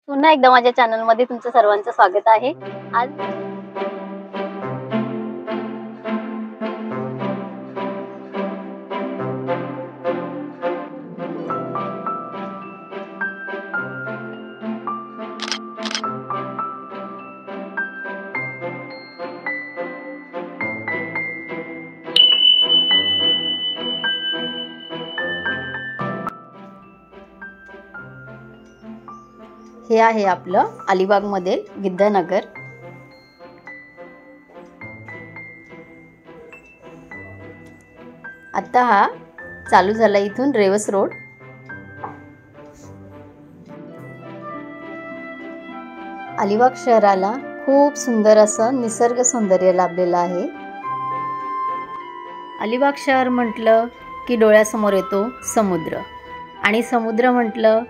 पुन्हा एकदा माझ्या चॅनलमध्ये तुमचं सर्वांचं स्वागत आहे। आज हे आहे आपलं अलिबाग मधील गिद्धनगर। आता हा चालू झाला इथून रेवस रोड। अलिबाग शहराला खूप सुंदर असं निसर्ग सौंदर्य लाभलेलं आहे। अलिबाग शहर म्हटलं की डोळ्यासमोर येतो समुद्र, आणि समुद्र म्हटलं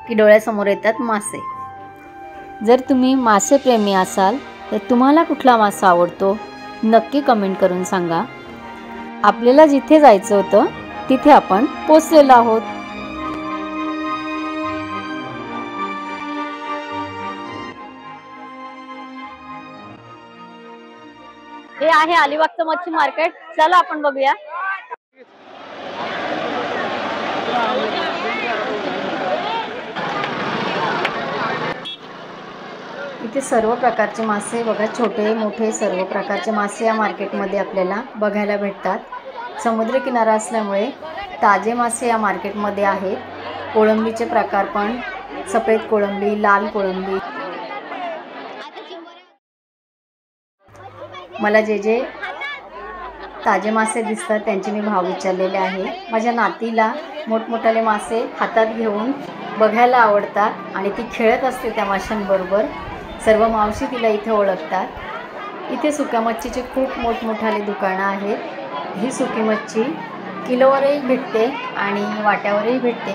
की डोळ्यासमोर येतात मासे। जर तुम्ही मासे प्रेमी असाल तर तुम्हाला कुठला मासा आवडतो नक्की कमेंट करून सांगा। आपल्याला जिथे जायचं होतं तिथे आपण पोहोचलेलो आहोत। हे आहे अलिबागचं मच्छी मार्केट। चला आपण बघूया। इथे सर्व प्रकारचे मासे बघा, छोटे मोठे सर्व प्रकारचे मासे या मार्केटमध्ये आपल्याला बघायला भेटतात। समुद्र किनारा असल्यामुळे ताजे मासे या मार्केटमध्ये आहेत। कोळंबीचे प्रकार पण, सफेद कोळंबी, लाल कोळंबी। मला जे ताजे मासे दिसतात त्यांचे मी भाव विचारलेले आहे। माझ्या नातीला मोठमोठाले मासे हातात घेऊन बघायला आवडतात आणि ती खेळत असते त्या माशांबरोबर। सर्व मावशी तिला इथे ओळखतात। इथे सुक्या मच्छीचे खूप मोठमोठाले दुकानं आहेत। ही सुकी मच्छी किलोवरही भेटते आणि वाट्यावरही भेटते।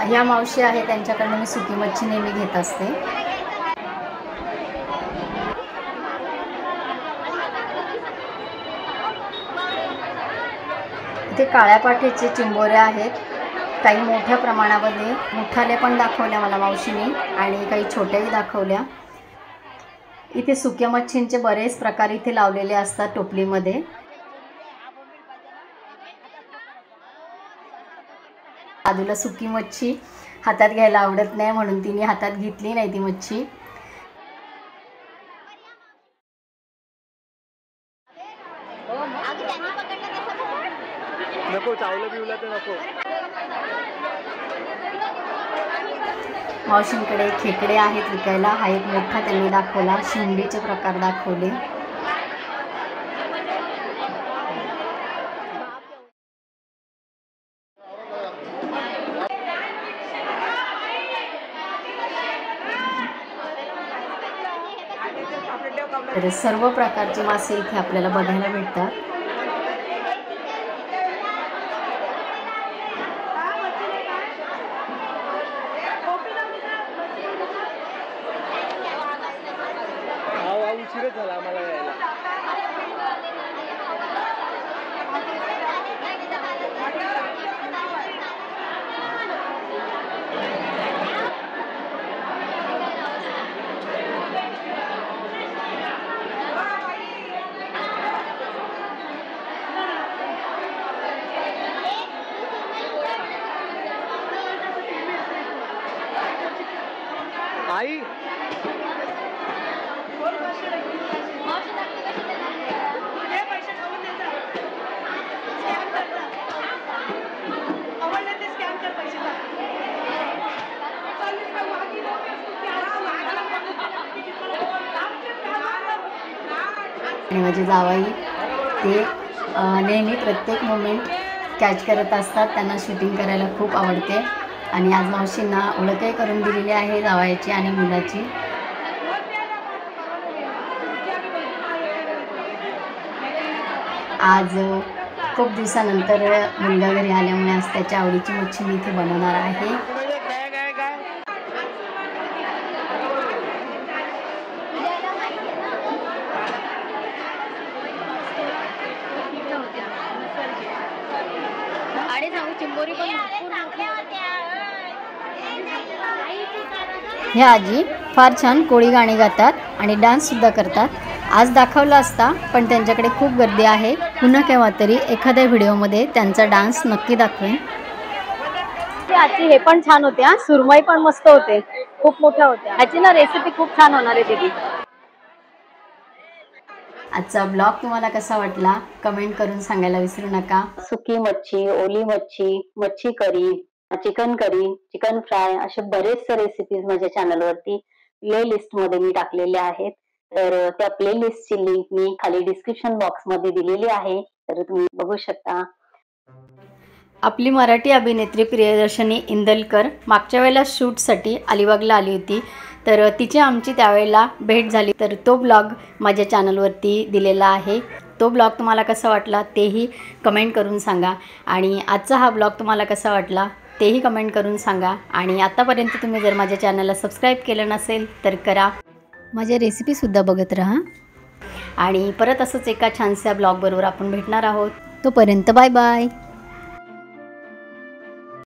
ह्या मावशी आहे त्यांच्याकडून मी सुकी मच्छी नेहमी घेत असते। इथे काळ्या पाठीचे चिंबोऱ्या आहेत। काही मोठ्या प्रमाणामध्ये मोठाले पण दाखवल्या मला मावशीने आणि काही छोट्याही दाखवल्या। इथे सुक्या मच्छींचे बरेच प्रकार इथे लावलेले असतात टोपलीमध्ये। आदूला सुकी मच्छी हातात घ्यायला आवडत नाही म्हणून तिने हातात घेतली नाही ती मच्छी। नको चावलं बिवलं तर नको। मावशींकडे खेकडे आहेत विकायला। हा एक मोठा त्यांनी दाखवला। शिंगीचे प्रकार दाखवले। तर सर्व प्रकारचे मासे इथे आपल्याला बघायला भेटतात। उशीरच झाला आम्हाला यायला। आई आणि माझे जावई ते नेहमी प्रत्येक मोमेंट कॅच करत असतात। त्यांना शूटिंग करायला खूप आवडते आणि आज मावशींना ओळखही करून दिलेली आहे जावयाची आणि मुलाची। आज खूप दिवसानंतर मुलगा घरी आल्यामुळे आज त्याच्या आवडीची मच्छी मी इथे बनवणार आहे। ह्या आजी फार छान कोळी गाणी गातात आणि डान्ससुद्धा करतात. आज दाखवलं असता पण त्यांच्याकडे खूप गर्दी आहे. पुन्हा केव्हा तरी एखाद्या व्हिडिओमध्ये त्यांचा डान्स नक्की दाखवेन. आजची हे पण छान होते. सुरमई पण मस्त होते, खूप मोठ्या होत्या. ह्याची ना रेसिपी खूप छान होणार आहे दीदी. आजचा ब्लॉग तुम्हाला कसा वाटला कमेंट करून सांगायला विसरू नका. सुकी मच्छी, ओली मच्छी, मच्छी करी, चिकन करी, चिकन फ्राय असे बरेचसे रेसिपीज माझ्या चॅनलवरती प्लेलिस्ट मध्ये मी टाकलेल्या आहेत. तर त्या प्लेलिस्टची लिंक मी खाली डिस्क्रिप्शन बॉक्स मध्ये दिलेली आहे, तर तुम्ही बघू शकता. आपली मराठी अभिनेत्री प्रियदर्शनी इंदलकर मागच्या वेळेला शूटसाठी अलिबागला आली होती, तर तिची आमची त्यावेळेला भेट झाली. तर तो ब्लॉग माझ्या चॅनलवरती दिलेला आहे. तो ब्लॉग तुम्हाला कसा वाटला तेही कमेंट करून सांगा. आणि आजचा हा ब्लॉग तुम्हाला कसा वाटला तेही कमेंट करून सांगा. आणि आत्तापर्यंत तुम्ही जर माझ्या चॅनलला सबस्क्राईब केलं नसेल तर करा. माझ्या रेसिपीसुद्धा बघत राहा. आणि परत असंच एका छानशा ब्लॉगबरोबर आपण भेटणार आहोत. तोपर्यंत बाय बाय.